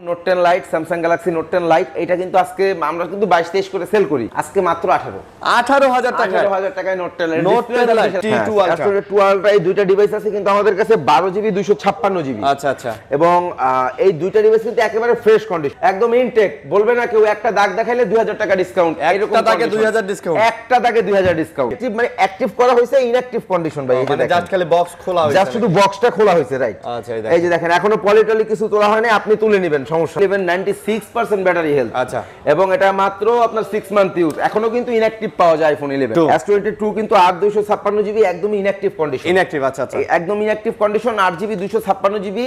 Note 10 light, Samsung Galaxy note 10 light, এটা কিন্তু আজকে আমরা কিন্তু 22-23 করে সেল করি, আজকে মাত্র 18,000 টাকা। 18,000 টাকায় note 10 light. Note 10 light T2 ultra. T2 ultra এই দুইটা ডিভাইস আছে কিন্তু আমাদের কাছে 12 জিবি 256 জিবি। আচ্ছা আচ্ছা। এবং এই দুইটা ডিভাইস কিন্তু একেবারে ফ্রেশ কন্ডিশন, একদম ইনটেক, বলবে না কেউ একটা দাগ দেখাইলে 2000 টাকা ডিসকাউন্ট, একটা দাগে 2000 ডিসকাউন্ট, একটা দাগে 2000 ডিসকাউন্ট। মানে অ্যাক্টিভ করা হয়েছে, ইনঅ্যাক্টিভ কন্ডিশন ভাই। এই যে মানে জাস্ট খালি বক্স খোলা হয়েছে, জাস্ট শুধু বক্সটা খোলা হয়েছে, রাইট। আচ্ছা এই যে দেখেন এখনো পলিটলি কিছু তোলা হয়নি, আপনি তুলে নেবেন, সমস্যা নেই। 96% ব্যাটারি হেলথ। আচ্ছা। এবং এটা মাত্র আপনার 6 মান্থ ইউজ, এখনো কিন্তু ইনঅ্যাক্টিভ পাওয়া যায় আইফোন 11। S22 কিন্তু 8256 জিবি একদম ইনঅ্যাক্টিভ কন্ডিশন। ইনঅ্যাক্টিভ, আচ্ছা আচ্ছা, একদম ইনঅ্যাক্টিভ কন্ডিশন, 8 জিবি 256 জিবি।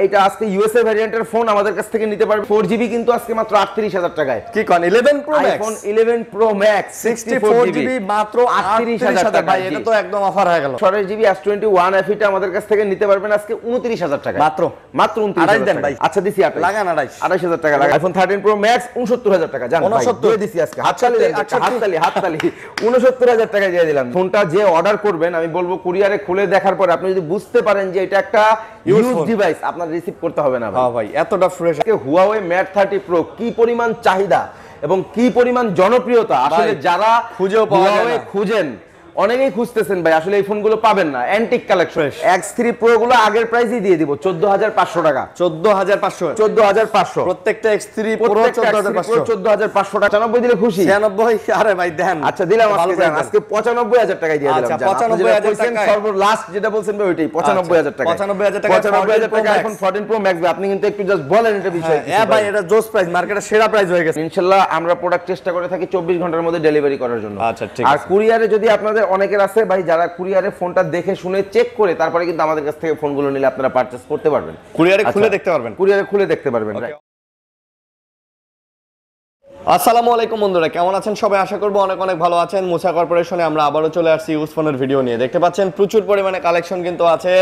এটা আজকে ইউএসএ ভ্যারিয়েন্টের ফোন আমাদের কাছ থেকে নিতে পারবে 4 জিবি কিন্তু আজকে মাত্র 38000 টাকায়। কি কোন 11 pro max? IPhone 11 pro max 64 GB মাত্র 38000 টাকা। ভাই এটা তো একদম অফার হয়ে গেল। 16 জিবি S21 FE টা আমাদের কাছ থেকে নিতে পারবেন আজকে 29000 টাকা। মাত্র 29000 দেন ভাই। আচ্ছা দিছি 28 লাগান 28000 টাকা লাগা। আইফোন 13 প্রো ম্যাক্স 69000 টাকা। জান ভাই দিয়ে দিছি আজকে, হাততালি দেন, হাততালি 69000 টাকা দিয়ে দিলাম। ফোনটা যে অর্ডার করবেন আমি বলবো কুরিয়ারে খুলে দেখার পর আপনি যদি বুঝতে পারেন যে এটা একটা ইউজ ডিভাইস, আপনার রিসিভ করতে হবে না ভাই। হ্যাঁ ভাই এতটা ফ্রেশ। হুয়াওয়ে ম্যাট 30 প্রো কি পরিমাণ চাহিদা এবং কি পরিমাণ জনপ্রিয়তা, আসলে যারা খুঁজেও পাওয়া যায় না, খুঁজেন অনেকেই খুঁজতেছেন ভাই, আসলে এই ফোনগুলো পাবেন না। অ্যান্টিক কালেকশন X3 প্রো গুলো আগের প্রাইসই দিয়ে দিব 14500 টাকা। 14500 প্রত্যেকটা X3 প্রো 14500 টাকা। 94 দিলে খুশি? 96। আরে ভাই দেন। আচ্ছা দিলাম আজকে 95000 টাকায় দিয়ে দিলাম। আচ্ছা 95000 টাকা সর্বলাস্ট যেটা বলছেন ভাই ওইটাই 95000 টাকা। 95000 টাকা 95000 টাকা আইফোন 14 প্রো ম্যাক্স। আপনি কিন্তু একটু জাস্ট বলেন এটা বিষয় কি? হ্যাঁ ভাই এটা জোস প্রাইস, মার্কেটে সেরা প্রাইস হয়ে গেছে। ইনশাআল্লাহ আমরা প্রোডাক্ট চেষ্টা করে থাকি 24 ঘন্টার মধ্যে ডেলিভারি করার জন্য। আচ্ছা ঠিক আছে। আর কুরিয়ারে যদি আপনাদের অনেকের আছে ভাই যারা কুরিয়ারে ফোনটা দেখে শুনে চেক করে তারপরে কিন্তু আমাদের কাছ থেকে ফোনগুলো নিলে আপনারা পারচেজ করতে পারবেন, কুরিয়ারে খুলে দেখতে পারবেন, কুরিয়ারে খুলে দেখতে পারবেন। আসসালামু আলাইকুম বন্ধুরা, কেমন আছেন সবাই? আশা করবো অনেক অনেক ভালো আছেন। মুসা কর্পোরেশনে আমরা আবারও চলে আসছি ইউজ ফোনের ভিডিও নিয়ে। দেখতে পাচ্ছেন প্রচুর পরিমাণে কালেকশন কিন্তু আছে,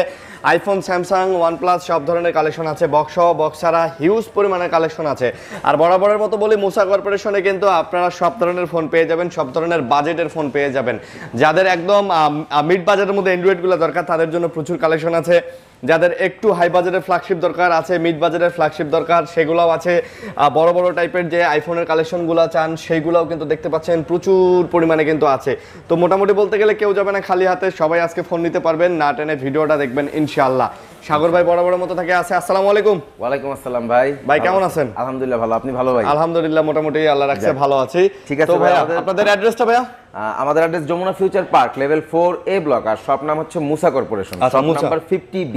আইফোন, স্যামসাং, ওয়ানপ্লাস সব ধরনের কালেকশন আছে, বক্স বক্স ছাড়া হিউজ পরিমাণে কালেকশন আছে। আর বরাবরের মতো বলি মুসা কর্পোরেশনে কিন্তু আপনারা সব ধরনের ফোন পেয়ে যাবেন, সব ধরনের বাজেটের ফোন পেয়ে যাবেন। যাদের একদম মিড বাজেটের মধ্যে অ্যান্ড্রয়েডগুলো দরকার তাদের জন্য প্রচুর কালেকশন আছে, যাদের একটু হাই বাজেটের ফ্ল্যাগশিপ দরকার আছে, মিড বাজেটের ফ্ল্যাগশিপ দরকার সেগুলোও আছে, বড় বড় টাইপের যে আইফোনের কালেকশনগুলো চান সেইগুলোও কিন্তু দেখতে পাচ্ছেন প্রচুর পরিমাণে কিন্তু আছে। তো মোটামুটি বলতে গেলে কেউ যাবে না খালি হাতে, সবাই আজকে ফোন নিতে পারবেন, না টেনে ভিডিওটা দেখবেন ইনশাআল্লাহ। সাগর ভাই বরাবরের মতো থাকে আছে। আসসালামু আলাইকুম। ওয়ালাইকুম আসসালাম ভাই। ভাই কেমন আছেন? আলহামদুলিল্লাহ ভালো, আপনি ভালো ভাই? আলহামদুলিল্লাহ মোটামুটি আল্লাহ রাখছে ভালো আছি। ঠিক আছে। তো ভাই আপনাদের অ্যাড্রেসটা ভাইয়া? আমাদের address Jamuna future park level 4A block, আর শপ নাম হচ্ছে মুসা কর্পোরেশন, শপ নাম্বার 50B।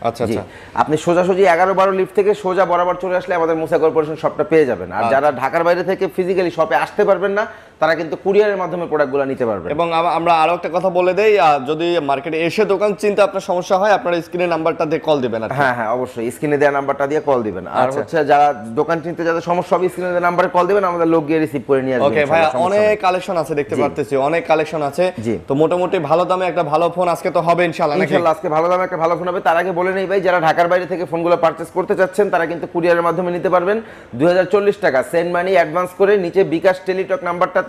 আচ্ছা আচ্ছা। আপনি সোজাসুজি 11-12 লিফট থেকে সোজা বরাবর চলে আসলে আমাদের মুসা কর্পোরেশন শপটা পেয়ে যাবেন। আর যারা ঢাকার বাইরে থেকে ফিজিক্যালি শপে আসতে পারবেন না তারা কিন্তু কুরিয়ারের মাধ্যমে প্রোডাক্টগুলো নিতে পারবেন। এবং আমরা আরো একটা কথা বলে দেই, যদি মার্কেটে এসে দোকান চিনতে আপনার সমস্যা হয় আপনারা স্ক্রিনে নাম্বারটা দিয়ে কল দিবেন। হ্যাঁ হ্যাঁ অবশ্যই স্ক্রিনে দেওয়া নাম্বারটা দিয়ে কল দিবেন। আর হচ্ছে যারা দোকান চিনতে যাদের সমস্যা হবে স্ক্রিনে দেওয়া নাম্বারে কল দিবেন, আমাদের লোক গিয়ে রিসিভ করে নিয়ে আসবে। ওকে ভাই, অনেক কালেকশন আছে দেখতে পারতেছি, অনেক কালেকশন আছে। তো মোটামুটি ভালো দামে একটা ভালো ফোন আজকে তো হবে ইনশাআল্লাহ। ইনশাআল্লাহ আজকে ভালো দামে একটা ভালো ফোন হবে। তার আগে বলে নেই ভাই, যারা ঢাকার বাইরে থেকে ফোনগুলো পারচেজ করতে চাচ্ছেন তারা কিন্তু কুরিয়ারের মাধ্যমে নিতে পারবেন। 2040 টাকা সেন্ড মানি অ্যাডভান্স করে নিচে বিকাশ টেলিটক নাম্বারটাতে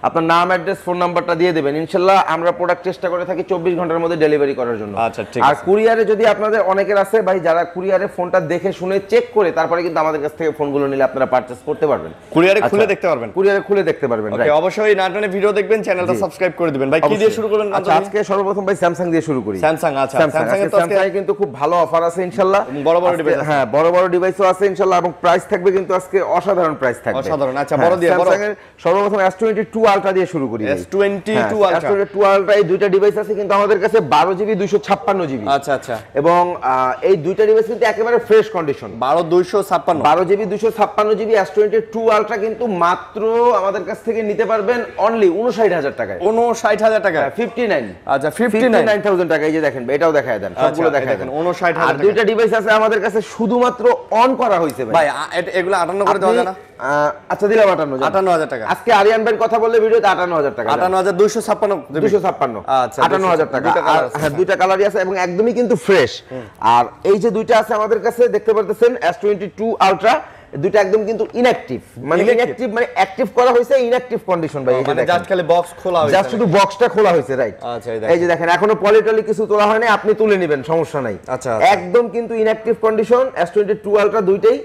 আপনার নাম, অ্যাড্রেস, ফোন নাম্বারটা দিয়ে দেবেন। ইনশাআল্লাহ আমরা প্রোডাক্ট চেষ্টা করে থাকি 24 ঘন্টার মধ্যে ডেলিভারি করার জন্য। আচ্ছা ঠিক আছে। আর কুরিয়ারে যদি আপনাদের অনেকের আছে ভাই যারা কুরিয়ারে ফোনটা দেখে শুনে চেক করে তারপরে কিন্তু আমাদের কাছ থেকে ফোনগুলো নিলে আপনারা পারচেজ করতে পারবেন, কুরিয়ারে খুলে দেখতে পারবেন, কুরিয়ারে খুলে দেখতে পারবেন। ওকে অবশ্যই নাটনে ভিডিও দেখবেন, চ্যানেলটা সাবস্ক্রাইব করে দিবেন। ভাই কি দিয়ে শুরু করবেন? আচ্ছা আজকে সর্বপ্রথম ভাই স্যামসাং দিয়ে শুরু করি। স্যামসাং। আচ্ছা স্যামসাং এর তো আজকে কিন্তু খুব ভালো অফার আছে ইনশাআল্লাহ, বড় বড় ডিভাইস। হ্যাঁ বড় বড় ডিভাইসও আছে ইনশাআল্লাহ, এবং প্রাইস থাকবে কিন্তু আজকে অসাধারণ প্রাইস থাকবে। অসাধারণ। আচ্ছা বড় দিয়ে বড়। স্যামসাং এর সর্বপ্রথম S22 আলট্রা দিয়ে শুরু করি। S22 ultra. S22 আলট্রা এই দুইটা ডিভাইস আছে কিন্তু আমাদের কাছে 12 জিবি 256 জিবি। আচ্ছা আচ্ছা। এবং এই দুইটা ডিভাইস কিন্তু একেবারে fresh condition. 12 GB 256 GB S22 ultra কিন্তু মাত্র আমাদের কাছ থেকে নিতে পারবেন অনলি 59000 টাকায়। 59000 টাকা 59। আচ্ছা 59000 টাকা। এই যে দেখেন এটাও দেখায় দেন, সবগুলো দেখায় দেন। 59000 আর দুইটা ডিভাইস আছে আমাদের কাছে শুধুমাত্র অন করা হয়েছে ভাই। ভাই এগুলো 58 করে দেওয়া যায় না? আচ্ছা দিলাম 58000 টাকা। আজকে আরিয়ান ভাই কথা বললে ভিডিওতে 58000 টাকা। 58256। আচ্ছা 58000 টাকা। হ্যাঁ দুইটা কালারই আছে এবং একদমই কিন্তু ফ্রেশ। আর এই যে দুইটা আছে আমাদের কাছে দেখতে পারতেছেন S22 আলট্রা, দুইটা একদম কিন্তু ইনঅ্যাক্টিভ, মানে ইনঅ্যাক্টিভ মানে অ্যাক্টিভ করা হয়েছে ইনঅ্যাক্টিভ কন্ডিশন ভাই। এই যে জাস্ট খালি বক্স খোলা হয়েছে, জাস্ট শুধু বক্সটা খোলা হয়েছে, রাইট। আচ্ছা এই যে দেখেন এখনো পলিটলি কিছু তোলা হয়নি, আপনি তুলে নেবেন সমস্যা নাই। আচ্ছা একদম কিন্তু ইনঅ্যাক্টিভ কন্ডিশন S22 আলট্রা দুইটাই।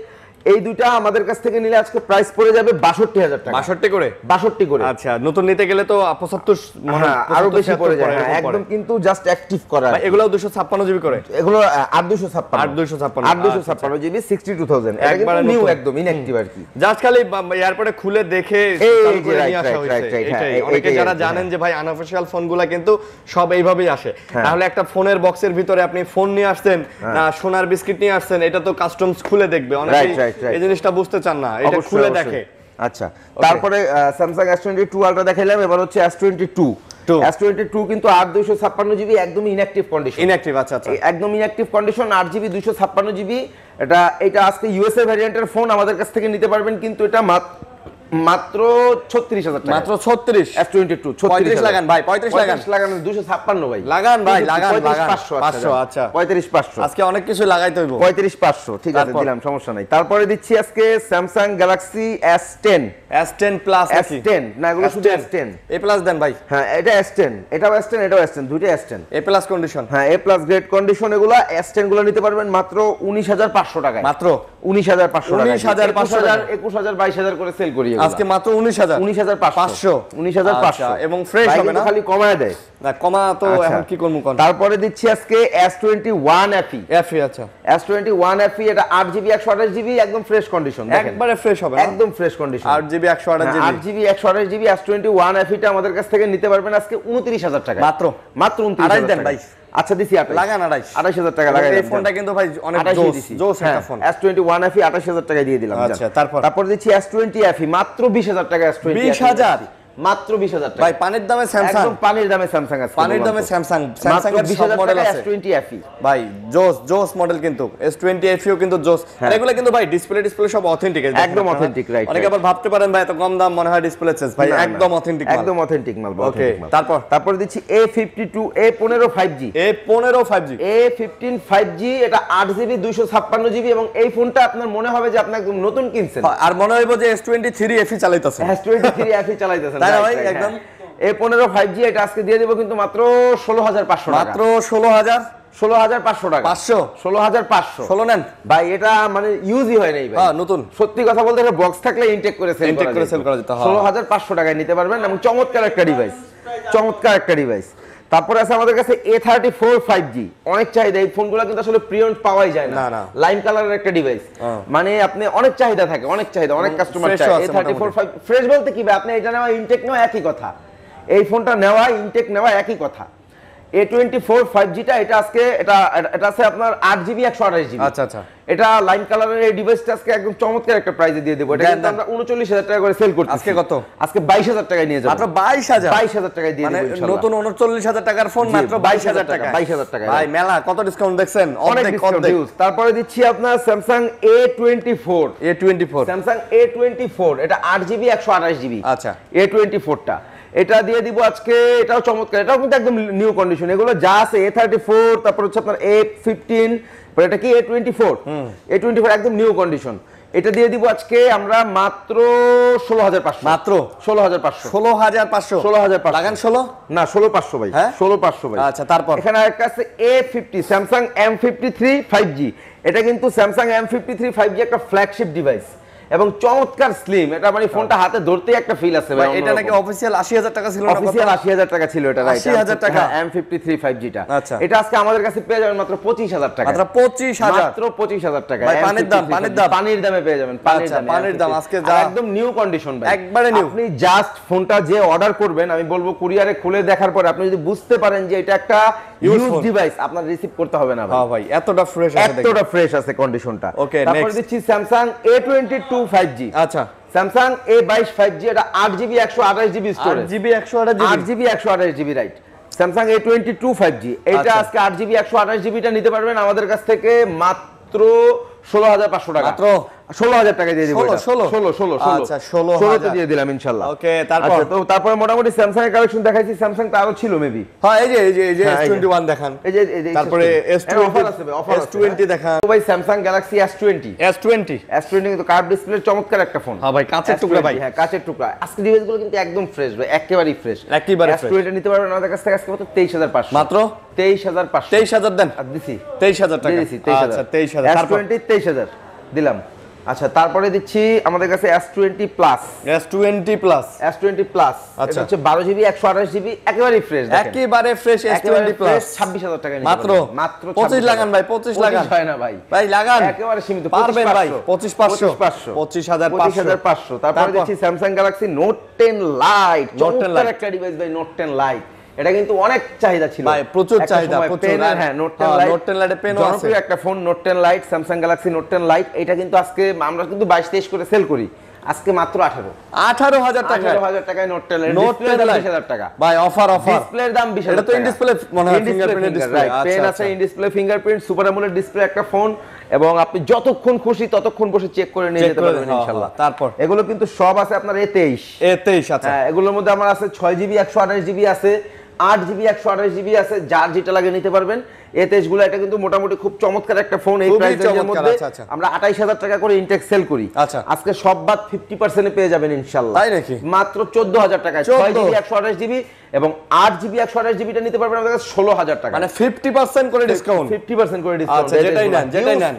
এই দুইটা আমাদের কাছ থেকে নিলে আজকে প্রাইস পড়ে যাবে 62,000 টাকা। 62 করে? 62 করে। আচ্ছা, নতুন নিতে গেলে তো 75 মানে আরো বেশি পড়ে যায়। একদম কিন্তু জাস্ট অ্যাক্টিভ করা। এগুলো 256 জিবি করে? এগুলো 8256 8256 জিবি 62000। এটা কিন্তু নিউ একদম ইনঅ্যাক্টিভ আর কি। জাস্ট খালি এয়ারপোর্টে খুলে দেখে চালু করে নিয়ে আসা হয়েছে। এটাই অনেকে যারা জানেন যে ভাই আনঅফিশিয়াল ফোনগুলো কিন্তু সব এইভাবেই আসে, তাহলে একটা ফোনের বক্সের ভিতরে আপনি ফোন নিয়ে আসছেন না সোনার বিস্কিট নিয়ে আসছেন, এটা তো কাস্টমস খুলে দেখবে, অনেকে এই জিনিসটা বুঝতে চান না, এটা খুলে দেখে। আচ্ছা, তারপরে Samsung S22 Ultra দেখাইলাম, এবার হচ্ছে S22 S22 কিন্তু 8256 জিবি একদম ইনঅ্যাক্টিভ কন্ডিশন। ইনঅ্যাক্টিভ? আচ্ছা আচ্ছা, একদম ইনঅ্যাক্টিভ কন্ডিশন, 8 জিবি 256 জিবি। এটা আজকে ইউএসএ ভ্যারিয়েন্টের ফোন আমাদের কাছ থেকে নিতে পারবেন, কিন্তু এটা মাত্র 36,000 টাকা। মাত্র 36? S22 35 লাগান ভাই, 35 লাগান 256 ভাই, লাগান ভাই, লাগান 500। আচ্ছা 35,500 আজকে অনেক কিছু লাগাইতে হইব। 35,500 ঠিক আছে, দিলাম, সমস্যা নাই। তারপরে দিচ্ছি আজকে Samsung Galaxy S10 প্লাস নাকি? S10 না, এগুলো শুধু S10 এ প্লাস দেন ভাই। হ্যাঁ, এটা S10, এটাও S10, এটাও S10, দুইটা S10 এ প্লাস কন্ডিশন। হ্যাঁ, এ প্লাস গ্রেড কন্ডিশন। এগুলো S10 গুলো নিতে পারবেন মাত্র 19,500 টাকায়। মাত্র 19,500 টাকা। 19,500 21,000 22,000 করে সেল করি আজকে মাত্র 19,500 19,500 এবং ফ্রেশ হবে না, খালি কমায় দেয় না কমা তো এখন কি করব কোন। তারপরে দিচ্ছি আজকে S21 FE। আচ্ছা, S21 FE এটা 8GB 128GB একদম ফ্রেশ কন্ডিশন, দেখেন একবারে ফ্রেশ হবে, একদম fresh condition. 8GB 128GB 8GB 128GB S21 FE টা আমাদের কাছ থেকে নিতে পারবেন আজকে 29,000 টাকা। মাত্র 29,000 দেন ভাই। আচ্ছা, দিছি 28 লাগান 28,000 টাকা লাগাই। এই ফোনটা কিন্তু ভাই অনেক জোস একটা ফোন। S21 FE 28,000 টাকা দিয়ে দিলাম। আচ্ছা, তারপর দিচ্ছি S20 FE মাত্র 20,000 টাকা। S20 20,000 মাত্র 20,000 টাকা ভাই, পানির দামে স্যামসাং, একদম পানির দামে স্যামসাং আছে, পানির দামে স্যামসাং এর সব মডেল আছে। S20 FE ভাই জোস মডেল, কিন্তু S20 FE ও কিন্তু জোস। এগুলো কিন্তু ভাই ডিসপ্লে সব অথেন্টিক, একদম অথেন্টিক, রাইট। অনেকে আবার ভাবতে পারেন ভাই এত কম দাম মনে হয় ডিসপ্লে চেঞ্জ, ভাই একদম অথেন্টিক মাল, একদম অথেন্টিক মাল। ওকে, তারপর দিচ্ছি A52 A15 5G। A15 5G A15 5G এটা 8GB 256GB এবং এই ফোনটা আপনার মনে হবে যে আপনি একদম নতুন কিনছেন, আর মনে হইব যে S23 FE চালাইতেছেন। S23 FE চালাইতেছেন, তাই না ভাই? একদম A15 5G এটা আজকে দিয়ে দেব কিন্তু মাত্র 16,500 টাকা। মাত্র 16,500 টাকা। 16,500 16 নেন ভাই, এটা মানে ইউজই হয় নাই ভাই। হ্যাঁ, নতুন। সত্যি কথা বলতে এটা বক্স থাকলে ইনটেক করে সেল করা যেত। 16,500 টাকায় নিতে পারবেন এবং চমৎকার একটা ডিভাইস। তারপরে আছে আমাদের কাছে A34 5G, অনেক চাহিদা। এই ফোনগুলো কিন্তু আসলে প্রিন্ট পাওয়াই যায় না, লাইম কালারের একটা ডিভাইস, মানে আপনি অনেক চাহিদা থাকে, অনেক কাস্টমার চায়। A34 5 ফ্রেশ বলতে কি ভাই, আপনি এটা নেওয়া ইনটেক নেওয়া একই কথা, এই ফোনটা নেওয়া ইনটেক নেওয়া একই কথা। A24 5G টা এটা আজকে এটা আছে আপনার 8GB 128GB। আচ্ছা, এটা লাইম কালারের এই ডিভাইসটা আজকে একদম চমৎকার একটা প্রাইসে দিয়ে দেব। এটা কিন্তু আমরা 39,000 টাকা করে সেল করতেছি। আজকে কত? আজকে 22,000 টাকায় নিয়ে যাব। মাত্র 22,000 টাকায় দিয়ে দেব ইনশাআল্লাহ। নতুন 39,000 টাকার ফোন মাত্র 22,000 টাকা। 22,000 টাকা ভাই মেলা কত ডিসকাউন্ট দেখছেন, অনেক ডিসকাউন্ট। তারপরে দিচ্ছি আপনার Samsung A24 Samsung A24 এটা 8GB 128GB। আচ্ছা, A24 টা এটা দিয়ে দিব আজকে, এটাও চমৎকার, এটাও কিন্তু একদম নিউ কন্ডিশন। এগুলো যা আছে A34, তারপর হচ্ছে আপনার A15, এটা কি A24 একদম নিউ কন্ডিশন। এটা দিয়ে দিব আজকে আমরা মাত্র 16,500। মাত্র 16,500 লাগান 16 না 16,500 ভাই। 16,500 ভাই। আচ্ছা, তারপর এখানে আরেকটা আছে A50 Samsung M53 5G। এটা কিন্তু Samsung M53 5G একটা ফ্ল্যাগশিপ ডিভাইস এবং চমৎকার স্লিম। এটা মানে ফোনটা হাতে ধরতেই একটা ফিল আছে ভাই। এটা নাকি অফিশিয়াল 80,000 টাকা ছিল না? অফিশিয়াল 80,000 টাকা ছিল এটা, রাইট? 80,000 টাকা M53 5G টা। আচ্ছা, এটা আজকে আমাদের কাছে পেয়ে যাবেন মাত্র 25,000 টাকা। মাত্র 25,000 টাকা। ভাই পানির দামে পেয়ে যাবেন। পানির দাম আজকে যা একদম নিউ কন্ডিশন ভাই, একবারে নিউ। আপনি জাস্ট ফোনটা যে অর্ডার করবেন, আমি বলবো কুরিয়ারে খুলে দেখার পরে আপনি যদি বুঝতে পারেন যে এটা একটা ইউজ ডিভাইস, আপনার রিসিভ করতে হবে না ভাই। হ্যাঁ ভাই, এতটা ফ্রেশ আছে কন্ডিশনটা। ওকে, তারপর দিচ্ছি Samsung A22 5G। আচ্ছা, Samsung A22 5G এটা 8GB 128GB storage. 8GB 128GB right. Samsung A22 5G এটা আজকে 8GB 128GB টা নিতে পারবেন আমাদের কাছ থেকে মাত্র 16,500 টাকা। মাত্র 16,000 টাকা দিয়ে দিব। 16 আচ্ছা, 16,000 দিয়ে দিলাম ইনশাআল্লাহ। ওকে, তারপর তো তারপরে মোটামুটি স্যামসাং এর কালেকশন দেখাইছি। স্যামসাং তা আরো ছিল মেবি। হ্যাঁ, এই যে S21 দেখান, এই যে তারপরে S20 দেখান। তো ভাই Samsung Galaxy S20 কিন্তু কার্ভ ডিসপ্লে চমৎকার একটা ফোন। হ্যাঁ ভাই, কাঁচের টুকরা ভাই। হ্যাঁ, কাঁচের টুকরা। আজকে ডিভাইসগুলো কিন্তু একদম ফ্রেশ ভাই, একেবারেই ফ্রেশ। S20 নিতে পারবেন আমাদের কাছ থেকে আজকে মাত্র 23,500। মাত্র 23,500 দেন। দিছি 23,000 টাকা। দিছি 23,000। আচ্ছা, 23,000। S20 23,000 দিলাম। আচ্ছা তারপরে দিচ্ছি আমাদের কাছে S20 plus. S20 plus, S20 plus এটা হচ্ছে 12 জিবি 128 জিবি একেবারে ফ্রেশ, একেবারে ফ্রেশ S20 প্লাস 26000 টাকা মাত্র 25 লাগান ভাই, 25 লাগান হয় না ভাই, ভাই লাগান একেবারে সীমিত, পারবেন ভাই 25500 25500। তারপরে দিচ্ছি Samsung Galaxy Note 10 Lite, চমৎকার একটা ডিভাইস ভাই, Note 10 Lite। এটা কিন্তু অনেক চাহিদা ছিল ভাই, প্রচুর চাহিদা, প্রচুর। হ্যাঁ Note 10 Lite পেনও আছে, জনপ্রিয় একটা phone Note 10 Lite, Samsung Galaxy Note 10 Lite। এটা কিন্তু আজকে আমরা কিন্তু 22-23 করে সেল করি, আজকে মাত্র 18000 টাকা, 18000 টাকায় Note 10 Lite, Note 10 Lite 20000 টাকা ভাই, অফার ডিসপ্লের দাম 20000 এটা তো ইন ডিসপ্লে মনে হয়, ফিঙ্গারপ্রিন্ট ডিসপ্লে, পেন আছে, in display fingerprint, super AMOLED display একটা ফোন, এবং আপনি যতক্ষণ খুশি ততক্ষণ বসে চেক করে নিয়ে যেতে পারবেন ইনশাআল্লাহ। তারপর এগুলো কিন্তু সব আছে আপনার A23। আচ্ছা, হ্যাঁ এগুলোর মধ্যে আমার আছে 6GB 128GB আছে, 8GB 128GB আছে, যার যেটা লাগে নিতে পারবেন। A23 গুলো এটা কিন্তু মোটামুটি খুব চমৎকার একটা ফোন, এই প্রাইস রেঞ্জের মধ্যে আমরা 28000 টাকা করে ইনটেক সেল করি। আজকে সব বাদ 50% এ পেয়ে যাবেন ইনশাআল্লাহ। তাই নাকি? মাত্র 14000 টাকায় 6GB 128GB এবং 8GB 128GB টা নিতে পারবেন আমাদের কাছে 16000 টাকা, মানে 50% করে ডিসকাউন্ট, 50% করে ডিসকাউন্ট। আচ্ছা, যেটাই নেন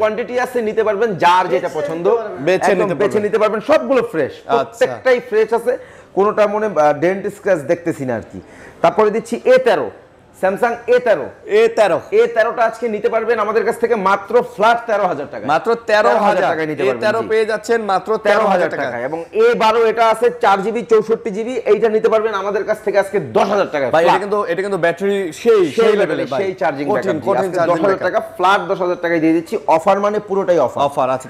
কোয়ান্টিটি আছে, নিতে পারবেন, যার যেটা পছন্দ বেছে নিতে পারবেন। সবগুলো ফ্রেশ, প্রত্যেকটাই ফ্রেশ আছে, কোনোটা মনে ডেন্ট স্ক্র্যাচ দেখতেছি না আর কি। তারপরে দিচ্ছি A13, স্যামসাং A13টা আজকে নিতে পারবেন আমাদের কাছ থেকে মাত্র ফ্ল্যাট 13000 টাকা, মাত্র 13000 টাকায় নিতে পারবেন। A13 পেয়ে যাচ্ছেন মাত্র 13000 টাকা। এবং A12 এটা আছে 4GB 64GB, এইটা নিতে পারবেন আমাদের কাছ থেকে আজকে 10000 টাকা। ভাই এটা কিন্তু ব্যাটারি সেই লেভেলে ভাই, সেই চার্জিং কঠিন 10000 টাকা ফ্ল্যাট 10000 টাকায় দিয়ে দিচ্ছি। অফার মানে পুরোটাই অফার আছে।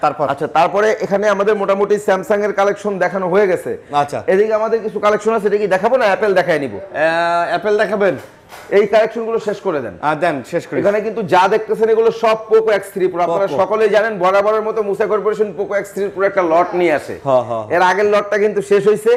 তারপরে এখানে আমাদের মোটামুটি স্যামসাং এর কালেকশন দেখানো হয়ে গেছে। আচ্ছা, এদিকে আমাদের কিছু কালেকশন আছে, এটা কি দেখাবো না অ্যাপেল দেখায় নিব? অ্যাপেল দেখাবেন, এই কালেকশন গুলো শেষ করে দেন। শেষ করি। এখানে কিন্তু যা দেখতেছেন এগুলো সব পোকো X3 Pro। আপনারা সকলেই জানেন বরাবরের মতো মুসা কর্পোরেশন পোকো X3 Pro একটা লট নিয়ে আসে। এর আগের লটটা কিন্তু শেষ হইছে,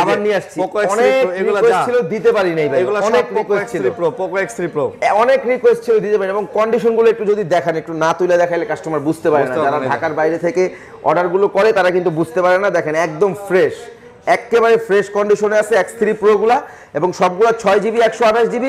আবার নিয়ে আসছি। অনেক রিকোয়েস্ট ছিল, দিতে পারি নাই ভাই, অনেক রিকোয়েস্ট ছিল। পোকো X3 Pro অনেক রিকোয়েস্ট ছিল, দিতে পারি। এবং কন্ডিশন গুলো একটু যদি দেখান, একটু না তুলে দেখাইলে কাস্টমার বুঝতে পারে না। যারা ঢাকার বাইরে থেকে অর্ডার গুলো করে তারা কিন্তু বুঝতে পারে না। দেখেন একদম ফ্রেশ, একেবারে ফ্রেশ কন্ডিশনে আছে X3 Pro গুলা, এবং সবগুলা 6GB 128GB।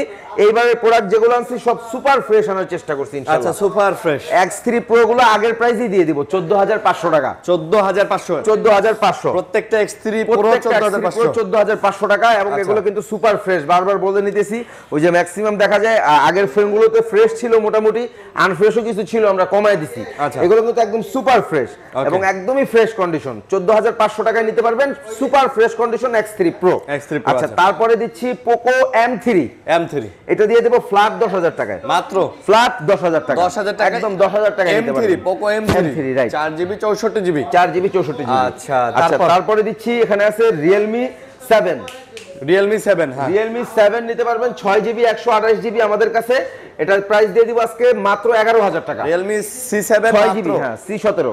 এইবারে প্রোডাক্ট যেগুলো আনছি সব সুপার ফ্রেশ আনার চেষ্টা করছি ইনশাআল্লাহ। আচ্ছা, সুপার ফ্রেশ X3 Pro গুলো আগের প্রাইসই দিয়ে দিব 14500 টাকা। 14500 প্রত্যেকটা X3 Pro 14500 টাকা। এবং এগুলো কিন্তু সুপার ফ্রেশ, বারবার বলে নিতেছি। ওই যে ম্যাক্সিমাম দেখা যায় আগের ফ্রেমগুলোতে ফ্রেশ ছিল, মোটামুটি আনফ্রেশও কিছু ছিল, আমরা কমায় দিছি। এগুলো কিন্তু একদম সুপার ফ্রেশ এবং একদমই ফ্রেশ কন্ডিশন। 14500 টাকায় নিতে পারবেন super fresh condition X3 Pro। আচ্ছা, তারপরে দিচ্ছি পোকো M3। এটা দিয়ে দেব ফ্ল্যাট 10000 টাকায়, মাত্র ফ্ল্যাট 10000 টাকা, 10000 টাকা, একদম 10000 টাকা নিতে পারবেন। Poco M3 right, 4GB 64GB। আচ্ছা, তারপরে দিচ্ছি এখানে আছে Realme 7। হ্যাঁ, Realme 7 নিতে পারবেন 6GB 128GB আমাদের কাছে। এটার প্রাইস দিয়ে দিব আজকে মাত্র 11000 টাকা। Realme C7 6GB, হ্যাঁ C17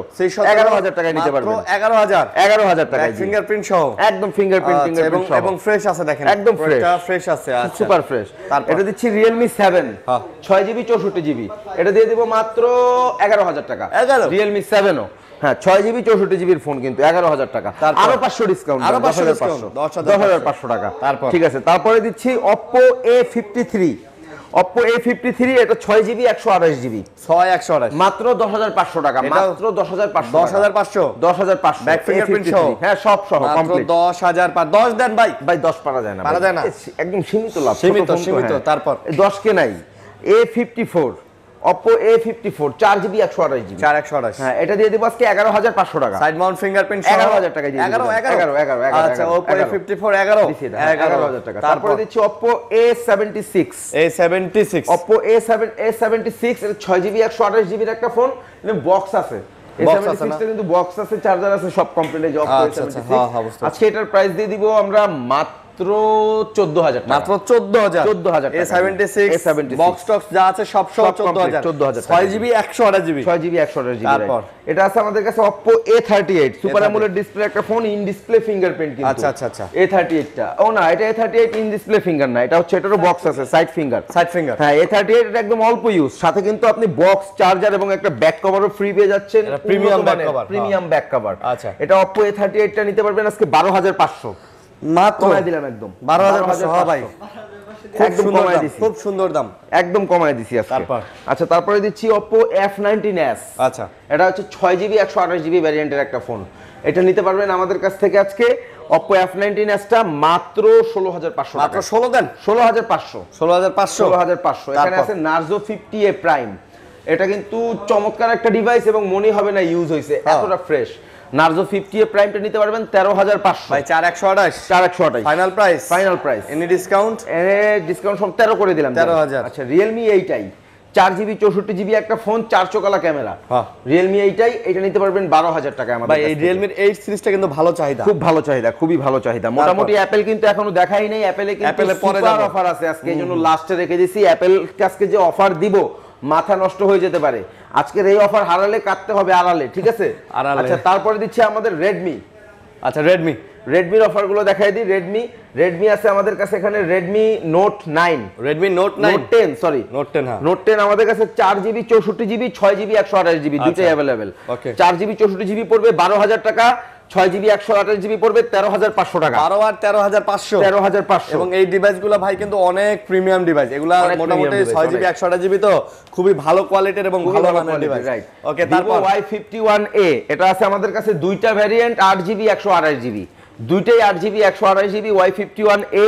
11000 টাকায় নিতে পারবেন, মাত্র 11000 টাকা, ফিঙ্গারপ্রিন্ট সহ, একদম ফিঙ্গারপ্রিন্ট সহ, এবং ফ্রেশ আছে। দেখেন একদম ফ্রেশ আছে, আচ্ছা সুপার ফ্রেশ। এটা দিচ্ছি Realme 7 6GB 64GB, এটা দিয়ে দিব মাত্র 11000 টাকা। Realme 7 ও হ্যাঁ 6GB 64GB এর ফোন কিন্তু 11000 টাকা, আরো 500 ডিসকাউন্ট, 10500 টাকা। ঠিক আছে, তারপরে দিচ্ছি Oppo A53 এটা 6GB 128GB, মাত্র 10500 টাকা, মাত্র 10500 ব্যাক ফিঙ্গারপ্রিন্ট সহ, হ্যাঁ সব সহ কমপ্লিট 10000 10 দেন ভাই 10 পারা যায় না, একদম সীমিত লাভ, সীমিত। তারপর 10 কে নাই। A54 Oppo A54 4GB 128GB, হ্যাঁ এটা দিয়ে দেব আজকে 11500 টাকা, সাইড মাউন্ট ফিঙ্গারপ্রিন্ট সহ 11000 টাকা দিয়ে 11 আচ্ছা, Oppo A54 11000 টাকা। তারপরে দিচ্ছি Oppo A76 Oppo A76 এটা 6GB 128GB এর একটা ফোন, এর বক্স আছে। A76 টা কিন্তু বক্স আছে, চার্জার আছে, সব কমপ্লিট। এই যে Oppo A76 আজকে এটার প্রাইস দিয়ে দিব আমরা মাত্র 14000 টাকা, মাত্র 14000 A76 বক্স টক্স যা আছে সব 14000 6GB 128GB। তারপর এটা আছে আমাদের কাছে Oppo A38 super AMOLED display একটা ফোন, ইন ডিসপ্লে ফিঙ্গারপ্রিন্ট কিন্তু। আচ্ছা A38 টা ও না, এটা A38 ইন ডিসপ্লে ফিঙ্গার না, এটা হচ্ছে এটারও বক্স আছে, সাইড ফিঙ্গার। হ্যাঁ A38 এটা একদম অল্প ইউজ, সাথে কিন্তু আপনি বক্স, চার্জার এবং একটা ব্যাক কভারও ফ্রি পেয়ে যাচ্ছেন, প্রিমিয়াম ব্যাক কভার। আচ্ছা, এটা Oppo A38 টা নিতে পারবেন আজকে 12500, মাত্র দিলাম একদম 12500 ভাই। একদম কমায় দিছি, খুব সুন্দর দাম, একদম কমায় দিছি আজকে। তারপর আচ্ছা তারপরে দিচ্ছি Oppo F19s। আচ্ছা, এটা হচ্ছে 6GB 128GB ভ্যারিয়েন্টের একটা ফোন। এটা নিতে পারবেন আমাদের কাছ থেকে আজকে Oppo F19s টা মাত্র 16500 টাকা। মাত্র 16 দেন, 16500, 16500, 16500। এখানে আছে Narzo 50A Prime। এটা কিন্তু চমৎকার একটা ডিভাইস এবং মনে হবে না ইউজ হয়েছে, এতটা ফ্রেশ। Narzo 50A Prime টা নিতে পারবেন 13500 ভাই 4128, 4128 final price, final price. Any discount? Discount সব 13 করে দিলাম, 13000। আচ্ছা Realme এইটাই 4GB 64GB একটা ফোন, 4 চোকালা ক্যামেরা, হ্যাঁ Realme এইটাই, এটা নিতে পারবেন 12000 টাকায় আমাদের ভাই। কাছ এই থেকে। Realme 8 সিরিজটা কিন্তু ভালো চাহিদা, খুব ভালো চাহিদা, খুবই ভালো চাহিদা। মোটামুটি অ্যাপেল কিন্তু এখনো দেখাই নাই, অ্যাপেলে কিন্তু Apple এ পরে সুপার যাবো। অফার আছে আজকে, এইজন্য লাস্টে রেখে দিয়েছি। অ্যাপেল আজকে যে অফার দিব মাথা নষ্ট হয়ে যেতে পারে, আজকের এই অফার হারালে কাটতে হবে আড়ালে, ঠিক আছে? আড়ালে। আচ্ছা তারপরে দিচ্ছি আমাদের Redmi। আচ্ছা রেডমি, রেডমির অফারগুলো দেখাই দিই। রেডমি আছে আমাদের কাছে এখানে Redmi Note 9, Redmi note 9, Note 10 sorry, note 10, হ্যাঁ Note 10 আমাদের কাছে 4GB 64GB 6GB 128GB দুটোই अवेलेबल। ওকে। 4GB 64GB পড়বে 12000 টাকা, 6GB 128GB পড়বে 13500 টাকা। 12 আর 13500, 13500। এবং এই ডিভাইসগুলো ভাই কিন্তু অনেক প্রিমিয়াম ডিভাইস, এগুলা অনেক মোটামুটি premium device, 6GB 128GB তো খুবই ভালো কোয়ালিটির এবং ভালো মানের ডিভাইস। রাইট। ওকে, Vivo তারপর Y51a এটা আছে আমাদের কাছে দুইটা ভ্যারিয়েন্ট, 8GB 128GB, দুইটাই 8GB 128GB Y51a।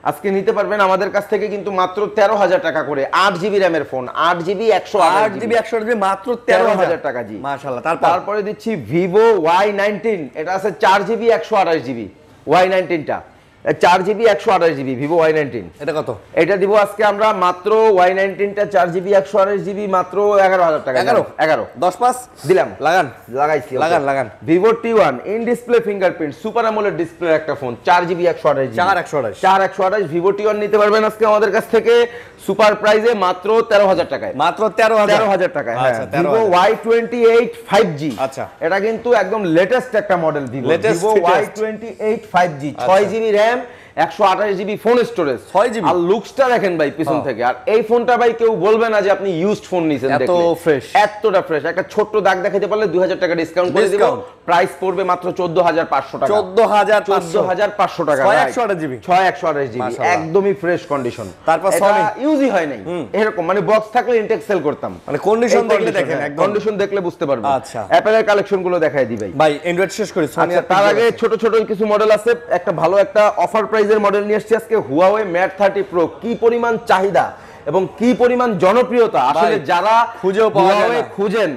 আজকে নিতে পারবেন আমাদের কাছ থেকে কিন্তু মাত্র 13000 টাকা করে, 8GB র্যামের ফোন, 8GB 8GB 128GB মাত্র 13000 টাকা। জি মাশাআল্লাহ। তারপরে দিচ্ছি Vivo Y19, এটা আছে 4GB 128GB Y19 টা, 4GB 128GB Vivo Y19। এটা কত? এটা দিব আজকে আমরা মাত্র Y19 টা 4GB 128GB মাত্র 11000 টাকা। 11 10 পাস দিলাম, লাগান, লাগাইছি। লাগান। Vivo T1 in display fingerprint super AMOLED display একটা phone, 4GB 128GB, 4128 Vivo T1 নিতে পারবেন আজকে আমাদের কাছ থেকে সুপার প্রাইজে মাত্র 13000 টাকায়, মাত্র 13000 টাকায়। আচ্ছা, হ্যাঁ Vivo Y28 5G। আচ্ছা, এটা কিন্তু একদম লেটেস্ট একটা model Vivo Latest Y28 5G, 6GB RAM 128GB phone storage, 6GB। আর লুকসটা দেখেন ভাই পিছন থেকে, আর এই ফোনটা ভাই কেউ বলবে না যে আপনি ইউজড ফোন নিছেন, এত দেখলে fresh। এতটা ফ্রেশ। একটা ছোট্ট দাগ দেখাতে পারলে 2000 টাকা ডিসকাউন্ট করে দিব, প্রাইস পড়বে মাত্র 14500 টাকা, 14500 টাকা। 6128GB, 6128GB মাশাআল্লাহ। একদমই ফ্রেশ কন্ডিশন। তারপর এটা Sony ইউজই হয় নাই এরকম, মানে বক্স থাকলে ইনটেক সেল করতাম, মানে কন্ডিশন দেখলে দেখেন একদম, কন্ডিশন দেখলে বুঝতে পারবেন। আচ্ছা, অ্যাপলের কালেকশন গুলো দেখাই দিই ভাই। ভাই এন্ড্রয়েড শেষ করি। আচ্ছা তার আগে ছোট ছোট কিছু মডেল আছে, একটা ভালো একটা অফার প্রাইজের মডেল নিয়ে আসছি আজকে, Huawei Mate 30 Pro। কি পরিমাণ চাহিদা এবং কি পরিমাণ জনপ্রিয়তা, আসলে যারা খুঁজেও পাওয়া যায় Huawei না। খুঁজেন,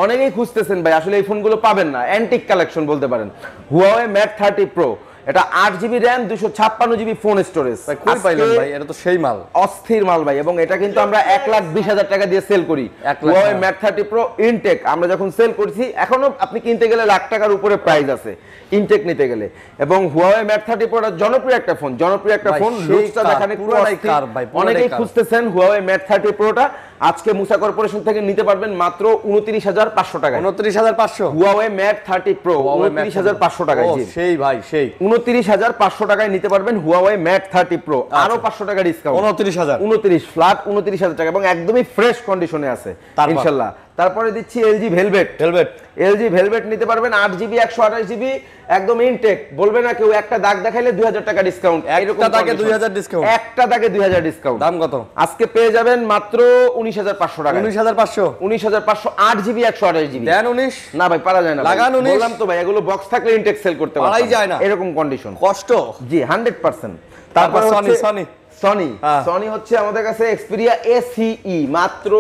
অনেকেই খুঁজতেছেন ভাই, আসলে এই ফোনগুলো পাবেন না, অ্যান্টিক কালেকশন বলতে পারেন। Huawei Mate 30 Pro, এটা 8GB RAM 256GB phone storage. কই পাইলেন ভাই? এটা তো সেই মাল, অস্থির মাল ভাই, এবং এটা কিন্তু আমরা 1,20,000 টাকা দিয়ে সেল করি। Huawei Mate 30 Pro ইনটেক আমরা যখন সেল করছি, এখনো আপনি কিনতে গেলে লাখ টাকার উপরে প্রাইস আছে ইনটেক নিতে গেলে। এবং Huawei Mate 30 Pro জনপ্রিয় একটা ফোন, লুকসটা দেখেন পুরোটাই কার ভাই, অনেকেই খুঁজতেছেন Huawei Mate 30 Pro টা। আজকে মুসা কর্পোরেশন থেকে নিতে পারবেন মাত্র 29500 টাকা। 29500 Huawei Mate 30 Pro 29500 টাকায়। জি সেই ভাই সেই 29500 টাকায় নিতে পারবেন Huawei Mate 30 Pro, আরো 500 টাকা ডিসকাউন্ট, 29000, ফ্ল্যাট 29000 টাকা, এবং একদমই ফ্রেশ কন্ডিশনে আছে ইনশাআল্লাহ। তারপরে দিচ্ছি LG Velvet নিতে পারবেন 8GB 128GB একদম ইনটেক, বলবে না কেউ একটা দাগ দেখাইলে 2000 টাকা ডিসকাউন্ট, একটা দাগে 2000 ডিসকাউন্ট, একটা দাগে 2000 ডিসকাউন্ট। দাম কত? আজকে পেয়ে যাবেন মাত্র 19500 টাকা। 19500 8GB 128GB দেন 19 না ভাই, পারা যায় না, লাগান 19। বললাম তো ভাই, এগুলো বক্স থাকলে ইনটেক সেল করতে পারতাম, পারাই যায় না এরকম কন্ডিশন, কষ্ট। জি 100%। তারপর সনি হচ্ছে আমাদের কাছে Xperia ACE মাত্র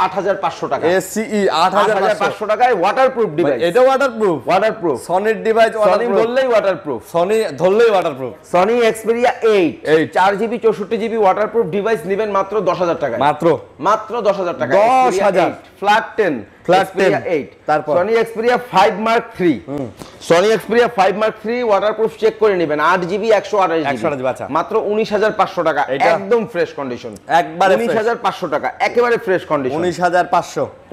8500 টাকা। ACE 8500 টাকায় ওয়াটারপ্রুফ ডিভাইস, এটা ওয়াটারপ্রুফ সনির ডিভাইস, সনি বললেই ওয়াটারপ্রুফ, সনি ধরলেই waterproof. Sony Xperia 8 4GB 64GB waterproof device নেবেন মাত্র 10000 টাকা, মাত্র 10000 টাকা, 10000 ফ্ল্যাট 10 Xperia 8। তারপর Sony Xperia 5 Mark III, Sony Xperia 5 Mark III waterproof check করে নেবেন, 8GB 128GB মাত্র 19500 টাকা, একদম ফ্রেশ কন্ডিশন, একবারে 19500 টাকা, একেবারে ফ্রেশ কন্ডিশন,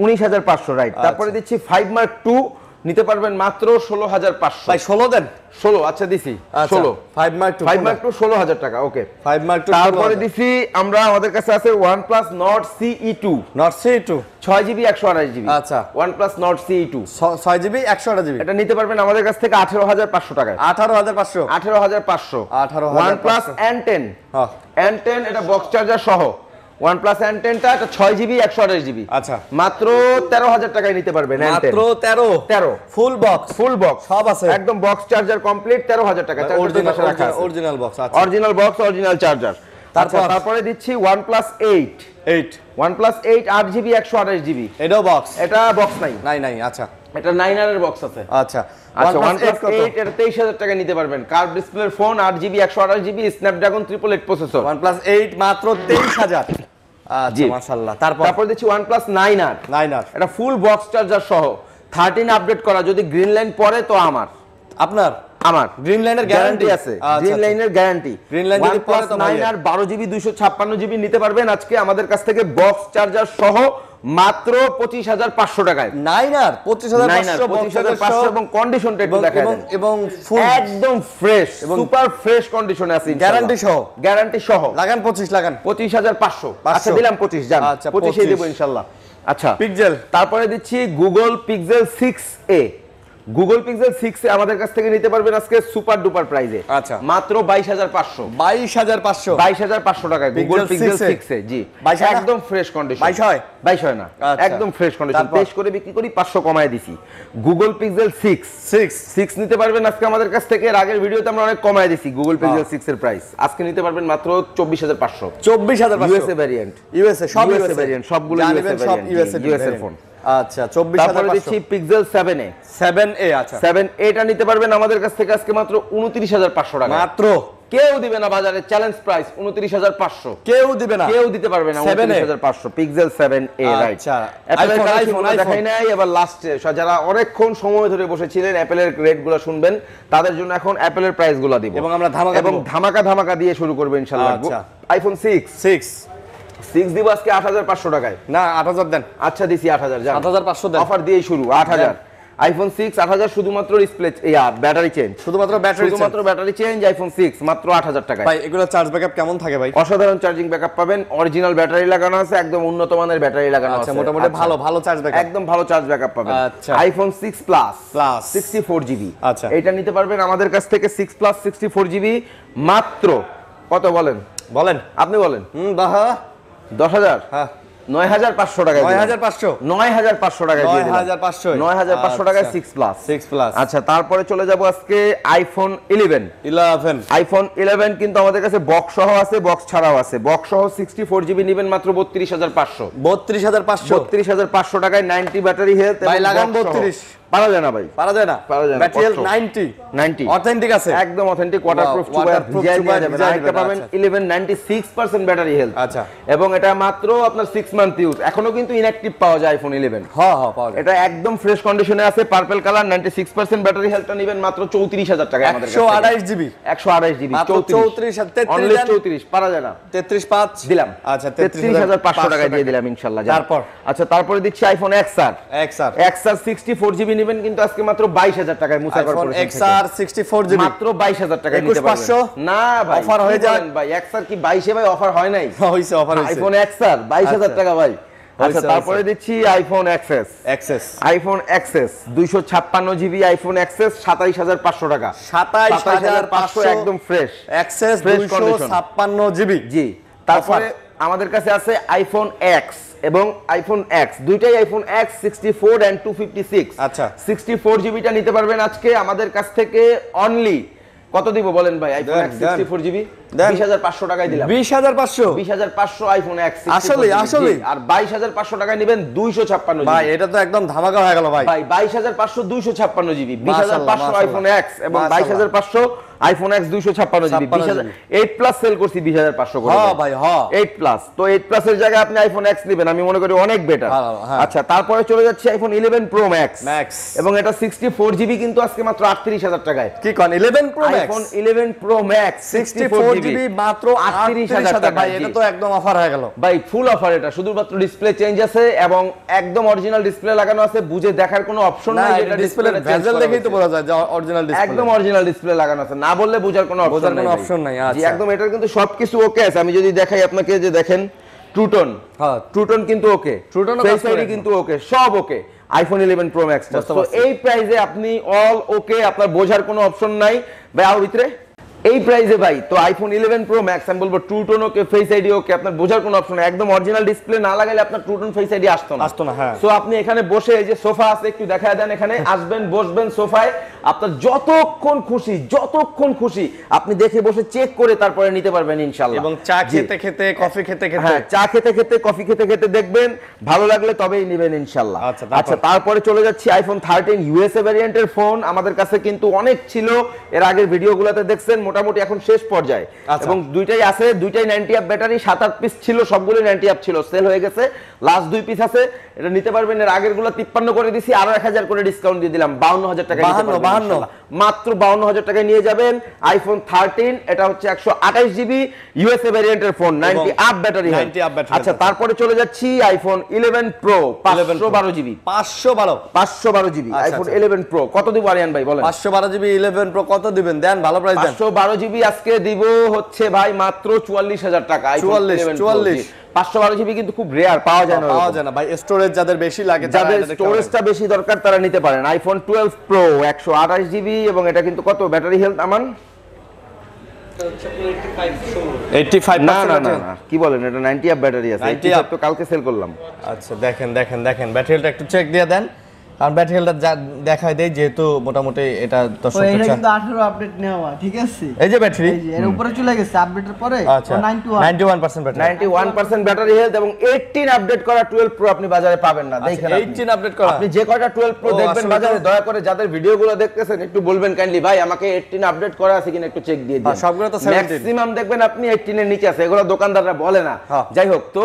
19500 রাইট। তারপরে দিচ্ছি 5 Mark II নিতে পারবেন মাত্র 16,500 ভাই 16 দেন 16 আচ্ছা দিছি 16 5 মার্ক 2 5 মার্ক টু 16,000 টাকা ওকে 5 মার্ক 2 তারপরে দিছি আমরা আমাদের কাছে আছে OnePlus Nord CE2 not C2 6GB 128GB আচ্ছা OnePlus Nord CE2 6GB 128GB এটা নিতে পারবেন আমাদের কাছ থেকে 18,500 টাকায় 18,500 18,500 18,500 OnePlus N10 হ্যাঁ N10 এটা বক্স চার্জার সহ OnePlus N10 টা এটা 6GB 128GB আচ্ছা মাত্র 13,000 টাকায় নিতে পারবেন N10 মাত্র 13 ফুল বক্স ফুল বক্স সব আছে একদম বক্স চার্জার কমপ্লিট 13,000 টাকা অরিজিনাল বক্স আছে অরিজিনাল বক্স অরিজিনাল চার্জার তারপরে দিচ্ছি OnePlus 8 OnePlus 8 8GB 128GB এটাও বক্স এটা বক্স নাই আচ্ছা এটা 9R এর বক্স আছে আচ্ছা আচ্ছা OnePlus 8 এটা 23,000 টাকা নিতে পারবেন কার্ভ ডিসপ্লের phone 8GB 128GB Snapdragon 888 processor OnePlus 8 মাত্র 23,000 আচ্ছা মাশাআল্লাহ তারপর দিচ্ছি OnePlus 9R 9R এটা ফুল বক্স চার্জার সহ 13 আপডেট করা যদি গ্রিন লাইন পরে তো আপনার গ্রিন লাইনের গ্যারান্টি আছে গ্রিন লাইনের গ্যারান্টি গ্রিন লাইন যদি পরে তো 9R 12GB 256GB নিতে পারবেন আজকে আমাদের কাছ থেকে বক্স চার্জার সহ মাত্র 25,500 টাকায় 9R 25,500 এবং কন্ডিশনটা একটু দেখায় দেন এবং ফুল একদম ফ্রেশ সুপার ফ্রেশ কন্ডিশনে আছে গ্যারান্টি সহ লাগান 25,500 আচ্ছা দিলাম 25 জান 25 এ দেব ইনশাআল্লাহ আচ্ছা পিক্সেল তারপরে দিচ্ছি Google Pixel 6a Google Pixel 6 এ আমাদের কাছ থেকে নিতে পারবেন আজকে সুপার ডুপার প্রাইজে আচ্ছা মাত্র 22,500 টাকায় Google Pixel 6 এ জি একদম ফ্রেশ কন্ডিশন 22 হয় না একদম ফ্রেশ কন্ডিশন পেশ করে বিক্রি করি 500 কমায় দিছি Google Pixel 6 নিতে পারবেন আজকে আমাদের কাছ থেকে এর আগের ভিডিওতে আমরা অনেক কমায় দিছি Google Pixel 6 এর প্রাইস আজকে নিতে পারবেন মাত্র 24,500 ইউএসএ ভ্যারিয়েন্ট সব ইউএসএ ভ্যারিয়েন্ট সবগুলো ইউএসএ ফোন আচ্ছা 24,500 Pixel 7a আচ্ছা 7a টা নিতে পারবেন আমাদের কাছ থেকে আজকে মাত্র 29,500 টাকা মাত্র কেউ দিবে না বাজারে চ্যালেঞ্জ প্রাইস 29,500 কেউ দিবে না কেউ দিতে পারবে না 29,500 Pixel 7a রাইট আচ্ছা আইফোন দেখাই নাই এবার লাস্টে যারা অনেকক্ষণ সময় ধরে বসেছিলেন অ্যাপলের রেটগুলো শুনবেন তাদের জন্য এখন অ্যাপলের প্রাইসগুলো দিব এবং আমরা ধামাকা দিয়ে শুরু করব ইনশাআল্লাহ আইফোন 6 দিব আজকে 8,500 টাকায় না 8,000 দেন আচ্ছা দিছি 8,000 জান 8,500 দেন অফার দিয়ে শুরু 8,000 আইফোন 6 8,000 শুধুমাত্র ডিসপ্লে ব্যাটারি চেঞ্জ শুধুমাত্র ব্যাটারি চেঞ্জ আইফোন 6 মাত্র 8,000 টাকায় ভাই এগুলো চার্জ ব্যাকআপ কেমন থাকে ভাই অসাধারণ চার্জিং ব্যাকআপ পাবেন অরিজিনাল ব্যাটারি লাগানো আছে একদম উন্নত মানের ব্যাটারি লাগানো আছে আচ্ছা মোটামুটি ভালো চার্জ ব্যাকআপ একদম ভালো চার্জ ব্যাকআপ পাবেন আচ্ছা আইফোন 6 প্লাস 64GB আচ্ছা এটা নিতে পারবেন আমাদের কাছ থেকে 6 প্লাস 64GB মাত্র কত বলেন আপনি বলেন বাহা 10,000 হ্যাঁ 9,500 টাকা 9,500 টাকা দিয়ে 9,500 টাকায় 6 প্লাস আচ্ছা তারপরে চলে যাব আজকে আইফোন 11 কিন্তু আমাদের কাছে বক্স সহ আছে বক্স ছাড়াও আছে বক্স সহ 64GB নেবেন মাত্র 32,500 টাকায় 90 ব্যাটারি হেলথ ভাই লাগান 32 পারা যায় না ভাই ব্যাটারি হেলথ 90 অথেন্টিক আছে একদম অথেন্টিক ওয়াটারপ্রুফ ভিজিয়ে যাবে এটা পাবেন 11 96% ব্যাটারি হেলথ আচ্ছা এবং এটা মাত্র আপনার 6 মান্থ ইউজ এখনো কিন্তু ইনঅ্যাকটিভ পাওয়া যায় আইফোন 11 হ্যাঁ পাওয়া যায় এটা একদম ফ্রেশ কন্ডিশনে আছে পার্পল কালার 96% ব্যাটারি হেলথটা নেবেন মাত্র 34,000 টাকা আমাদের কাছে 128GB 34 অনলি 34 পারা যায় না 33.5 দিলাম আচ্ছা 33,500 টাকা দিয়ে দিলাম ইনশাআল্লাহ তারপরে দিচ্ছি আইফোন XR 64GB নেবেন কিন্তু আজকে মাত্র 22,000 টাকায় মুসা কর্পোরেশন XR 64GB মাত্র 22,000 টাকায় নিতে পারবেন 2,500 না ভাই অফার হয়ে যায় ভাই XR কি 22 এ ভাই অফার হয় নাই হইছে অফার হইছে আইফোন XR 22,000 টাকা ভাই আচ্ছা তারপরে দিচ্ছি iPhone iPhone XS 256GB iPhone XS 27,500 টাকা 27,500 একদম ফ্রেশ XS 256GB জি তারপরে আমাদের কাছে আছে আইফোন X এবং আইফোন X দুইটাই আইফোন X 64 and 256 আচ্ছা 64GB টা নিতে পারবেন আজকে আমাদের কাছ থেকে অনলি কত দিব বলেন ভাই আইফোন X 64GB 20,500 টাকায় দিলাম 20,500 আইফোন X আসলে আর 22,500 টাকায় নেবেন 256GB ভাই এটা তো একদম ধামাকা হয়ে গেল ভাই 22,500 256GB 20,500 আইফোন X এবং 22,500 iPhone X 256 GB 8 plus sale করছি 20500 করে। হ্যাঁ ভাই হ্যাঁ 8 প্লাস, তো 8 প্লাসের জায়গায় আপনি আইফোন এক্স নেবেন, আমি মনে করি অনেক বেটার। হ্যাঁ। আচ্ছা, তারপরে চলে যাচ্ছে আইফোন 11 প্রো ম্যাক্স, ম্যাক্স এবং এটা 64 জিবি কিন্তু আজকে মাত্র 38000 টাকায়। কি কোন 11 pro max? IPhone 11 pro max 64 GB মাত্র 38000 টাকা। ভাই এটা তো একদম অফার হয়ে গেল ভাই, ফুল অফার। এটা শুধুমাত্র ডিসপ্লে চেঞ্জ আছে এবং একদম অরিজিনাল ডিসপ্লে লাগানো আছে, বুঝে দেখার কোনো অপশন নাই। এটা ডিসপ্লে ভেজেল দেখেই তো বোঝা যায় যে অরিজিনাল ডিসপ্লে, একদম অরিজিনাল ডিসপ্লে লাগানো আছে, না বললে বোঝার কোনো অপশন নাই। আচ্ছা, জি একদম, এটার কিন্তু সবকিছু ওকে আছে। আমি যদি দেখাই আপনাকে, যে দেখেন ট্রুটন, হ্যাঁ ট্রুটন কিন্তু ওকে, ফেস আইডি কিন্তু ওকে, সব ওকে। আইফোন 11 প্রো ম্যাক্স, তো এই প্রাইসে আপনি অল ওকে, আপনার বোঝার কোনো অপশন নাই ভাই। আর ভিতরে এই প্রাইসে ভাই, তো আইফোন 11 প্রো ম্যাক্স আমি বলবো ট্রুটন ওকে, ফেস আইডি ওকে, আপনার বোঝার কোনো অপশন নাই। একদম অরিজিনাল ডিসপ্লে না লাগাইলে আপনার ট্রুটন ফেস আইডি আসতো না। হ্যাঁ। সো আপনি এখানে বসে, এই যে সোফা আছে একটু দেখায় দেন, এখানে আসবেন, বসবেন সোফায়, আপনার যতক্ষণ খুশি আপনি দেখে বসে চেক করে তারপরে নিতে পারবেন ইনশাআল্লাহ। এবং চা খেতে খেতে, কফি খেতে খেতে, হ্যাঁ চা খেতে খেতে, কফি খেতে খেতে দেখবেন, ভালো লাগলে তবেই নেবেন ইনশাআল্লাহ। আচ্ছা, তারপরে চলে যাচ্ছি আইফোন 13 ইউএসএ ভ্যারিয়েন্টের ফোন। আমাদের কাছে কিন্তু অনেক ছিল, এর আগের ভিডিওগুলোতে দেখছেন, মোটামুটি এখন শেষ পর্যায়ে, এবং দুইটাই আছে, দুইটাই 90 আপ ব্যাটারি, 7-8 পিস ছিল, সবগুলো 90 আপ ছিল, সেল হয়ে গেছে, লাস্ট 2 পিস আছে, এটা নিতে পারবেন। এর আগের গুলো 53 করে দিছি, আরো 1000 করে ডিসকাউন্ট দিয়ে দিলাম, 52000 টাকা, 52 মাত্র 52000 টাকায় নিয়ে যাবেন আইফোন 13। এটা হচ্ছে 128 জিবি ইউএসএ ভ্যারিয়েন্টের ফোন, 90 আপ ব্যাটারি। আচ্ছা, তারপরে চলে যাচ্ছি iPhone 11 pro 512 GB, 512 GB iPhone 11 pro. কত দিব আরিয়ান ভাই বলেন? 512 জিবি 11 প্রো কত দিবেন? দেন ভালো প্রাইস দেন। 512 জিবি আজকে দিব হচ্ছে ভাই মাত্র 44000 টাকা। 44 512 জিবি কিন্তু খুব রেয়ার, পাওয়া যায় না ভাই। স্টোরেজ যাদের বেশি লাগে, যাদের স্টোরেজটা বেশি দরকার, তারা নিতে পারেন আইফোন 12 প্রো 128 জিবি, এবং এটা কিন্তু কত ব্যাটারি হেলথ আমান? 85 না, কি বলেন, এটা 90 আপ ব্যাটারি আছে, 90 আপ তো কালকে সেল করলাম। আচ্ছা, দেখেন ব্যাটারিটা একটু চেক দিয়ে দেন, কারণ ব্যাটারিটা দেখায় দেই, যেহেতু মোটামুটি এটা দর্শক এটা কিন্তু 18 আপডেট নেওয়া, ঠিক আছে? এই যে ব্যাটারি, এই যে এর উপরে চলে গেছে আপডেটের পরে, 91% ব্যাটারি, 91% ব্যাটারি হেলথ, এবং 18 আপডেট করা 12 প্রো আপনি বাজারে পাবেন না। দেখেন 18 আপডেট করা, আপনি যে কয়টা 12 প্রো দেখবেন বাজারে, দয়া করে যাদের ভিডিওগুলো দেখতেছেন একটু বলবেন কাইন্ডলি, ভাই আমাকে 18 আপডেট করা আছে কিনা একটু চেক দিয়ে দিন। সবগুলো তো 17, ম্যাক্সিমাম দেখবেন আপনি 18 এর নিচে আছে, এগুলো দোকানদাররা বলে না। যাই হোক, তো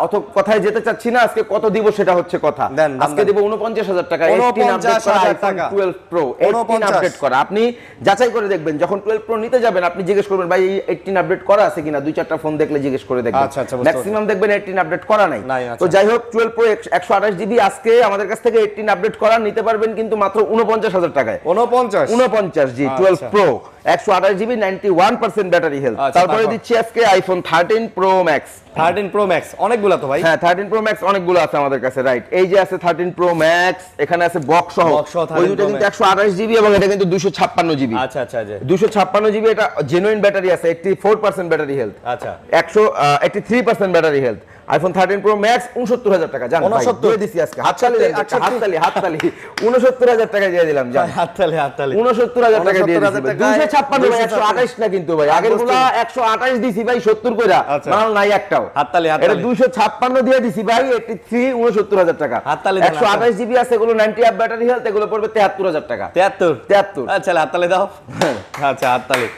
অত কথায় যেতে চাচ্ছি না, আজকে কত দিব সেটা হচ্ছে কথা। আজকে দিব 49000 টাকা, 18 আপডেট করা আইফোন 12 প্রো, 18 আপডেট করা। আপনি যাচাই করে দেখবেন, যখন 12 প্রো নিতে যাবেন আপনি জিজ্ঞেস করবেন ভাই 18 আপডেট করা আছে কিনা, 2-4টা ফোন দেখলে জিজ্ঞেস করে দেখবেন। ম্যাক্সিমাম দেখবেন 18 আপডেট করা নাই। তো যাই হোক, 12 প্রো 128 জিবি আজকে আমাদের কাছ থেকে 18 আপডেট করা নিতে পারবেন কিন্তু মাত্র 49000 টাকায়। 49 জি 12 প্রো 128 জিবি 91% ব্যাটারি হেলথ। তারপরে দিচ্ছি আজকে iPhone 13 pro max. 13 pro max অনেকগুলো তো ভাই। হ্যাঁ 13 প্রো ম্যাক্স অনেকগুলো আছে আমাদের কাছে, রাইট। এই যে আছে 13 প্রো ম্যাক্স, এখানে আছে বক্স সহ, ওই দুটো কিন্তু 128 জিবি এবং এটা কিন্তু 256 জিবি। আচ্ছা 256 জিবি, এটা জেনুইন ব্যাটারি আছে, 84% ব্যাটারি হেলথ। আচ্ছা 83% battery health. IPhone 13 pro max 69000 টাকা, জান ভাই দিয়ে দিছি আজকে, হাততালি 69000 টাকা দিয়ে দিলাম, জান হাততালি 69000 টাকা দিয়ে দিছি। 256 ভাই, 128 না কিন্তু ভাই, আগেরগুলো 128 দিছি ভাই 70 কইরা, মাল নাই একটাও। হাততালি এটা 256 দিয়ে দিছি ভাই, 83 69000 টাকা। 128 জিবি আছে, এগুলো 90 আপ ব্যাটারি হেলথ, এগুলো পড়বে 73000 টাকা। 73 আচ্ছা হাততালি দাও। আচ্ছা হাততালি।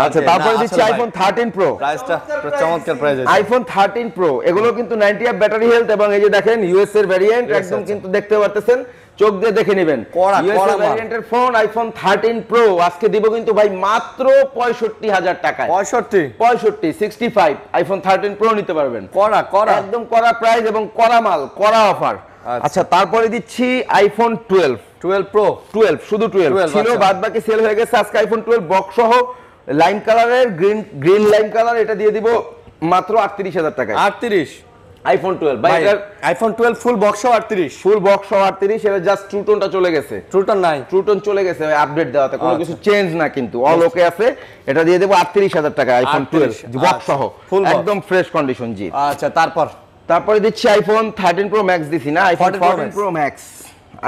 আচ্ছা, তারপরে দিচ্ছি আইফোন 13 প্রো, প্রাইসটা চমৎকার প্রাইস আছে। আইফোন 13 প্রো এগুলো কিন্তু 90 আপ ব্যাটারি হেলথ, এবং এই যে দেখেন ইউএস এর ভ্যারিয়েন্ট, একদম কিন্তু দেখতে পারতেছেন, চোখ দিয়ে দেখে নেবেন ইউএস এর ভ্যারিয়েন্টের ফোন আইফোন 13 প্রো আজকে দিব কিন্তু ভাই মাত্র 65000 টাকায়। 65 আইফোন 13 প্রো নিতে পারবেন, করা একদম করা প্রাইস এবং করা মাল, করা অফার। আচ্ছা, তারপরে দিচ্ছি আইফোন 12 প্রো, 12 শুধু 12 ছিল, বাদ বাকি সেল হয়ে গেছে। আজকে আইফোন 12 বক্স সহ লাইম কালারের, গ্রিন লাইম কালার, এটা দিয়ে দিব মাত্র 38000 টাকায়। 38 আইফোন 12 ভাই, আইফোন 12 ফুল বক্স সহ 38, ফুল বক্স সহ 38, এটা জাস্ট ট্রুটনটা চলে গেছে, ট্রুটন নাই, ট্রুটন চলে গেছে আপডেট দেওয়াতে, কোনো কিছু চেঞ্জ না কিন্তু অল ওকে আছে। এটা দিয়ে দেব 38000 টাকা আইফোন 12 বক্স সহ, একদম ফ্রেশ কন্ডিশন জি। আচ্ছা, তারপরে দিচ্ছি আইফোন 13 প্রো ম্যাক্স দিছি না, iPhone 14 pro max,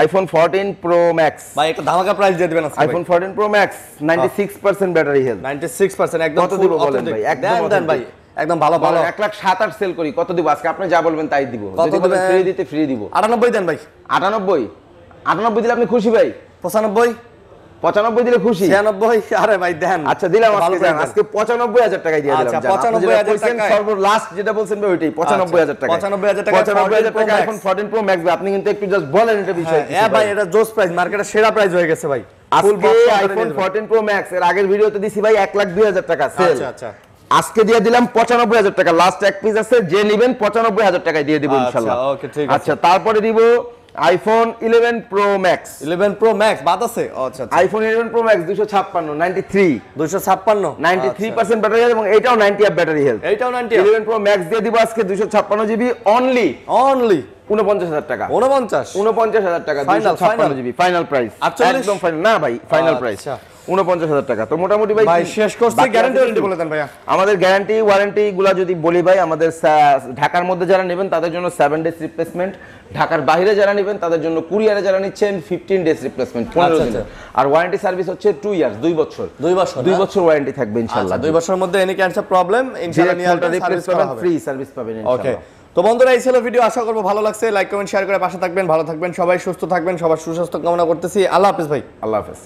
iPhone 14 pro max ভাই একটা ধামাকা প্রাইস দিয়ে দিবেন আজকে। IPhone 14 pro max 96% battery health, 96% একদম কত দিব বলেন ভাই? একদম দেন ভাই, একদম ভালো 1,07,8 সেল করি, কত দিব আজকে? আপনি যা বলবেন তাই দিব, যদি বলেন ফ্রি দিতে ফ্রি দিব। 98 দেন ভাই, 98 দিলে আপনি খুশি ভাই? 95 95 দিলে খুশি? 96, আরে ভাই দেন। আচ্ছা দিলাম, ভালো আজকে করে দেন, দেন। আজকে 95,000 টাকায় দিয়ে দিলাম। আচ্ছা, জান, আপনি যেটা 95,000 বলছেন, টাকায়। সর্বলাস্ট যেটা বলছেন ভাই ওইটাই 95,000 টাকা। 95,000 টাকায় 95,000 টাকা 14 Pro আইফোন 14 প্রো ম্যাক্স। আপনি কিন্তু একটু জাস্ট বলেন এটা বিষয় কি হ্যাঁ ভাই, এটা জোস প্রাইস, মার্কেটের সেরা প্রাইস হয়ে গেছে ভাই। ফুল আজকে বক্স আইফোন 14 প্রো ম্যাক্স এর আগের ভিডিওতে দিছি ভাই 1,02,000 টাকা সেল। আচ্ছা আচ্ছা আজকে দিয়ে দিলাম 95,000 টাকা। লাস্ট এক পিস আছে, যে নেবেন 95,000 টাকায় দিয়ে দিব ইনশাআল্লাহ। আচ্ছা, ওকে, ঠিক আছে। আচ্ছা তারপরে দিব iPhone 11 pro max. 11 pro max বাদ আছে? আচ্ছা আচ্ছা, iPhone 11 pro max 256 93 256, 93% battery health এবং এটাও 90 অ্যাপ ব্যাটারি হেলথ। এইটাও 90। 11 প্রো ম্যাক্স দিয়ে দিব আজকে 256 জিবি অনলি অনলি 49,000 টাকা। 49 টাকা Final, 256 জিবি ফাইনাল প্রাইস। 48? একদম ফাইনাল না ভাই, ফাইনাল প্রাইস আচ্ছা। 49,000 টাকা। তো মোটামুটি ভাই ভাই শেষ করছি, বাকি গ্যারান্টি আছে ওয়ারেন্টি কিছু? বলে দেন ভাইয়া। আমাদের গ্যারান্টি ওয়ারেন্টি গুলা যদি বলি ভাই, আমাদের ঢাকার মধ্যে যারা নেবেন তাদের জন্য 7 ডেজ রিপ্লেসমেন্ট, ঢাকার বাইরে যারা নেবেন তাদের জন্য কুরিয়ারে যারা নিচ্ছেন 15 ডেজ রিপ্লেসমেন্ট 15 আচ্ছা, দিনের। আচ্ছা। আর ওয়ারেন্টি সার্ভিস হচ্ছে 2 ইয়ার্স 2 বছর 2 বছর 2 বছর ওয়ারেন্টি থাকবে ইনশাআল্লাহ। 2 বছরের মধ্যে এনি ক্যান্সার প্রবলেম ইনশাআল্লাহ নিয়ে আসবেন, সার্ভিস করা হবে। ফ্রি সার্ভিস পাবেন ওকে, ইনশাআল্লাহ। তো বন্ধুরা এই ছিল ভিডিও, আশা করবো ভালো লাগছে। লাইক কমেন্ট শেয়ার করে পাশে থাকবেন, ভালো থাকবেন সবাই, সুস্থ থাকবেন, সবার সুস্বাস্থ্য কামনা করতেছি। আল্লাহ হাফেজ ভাই। আল্লাহ হাফেজ।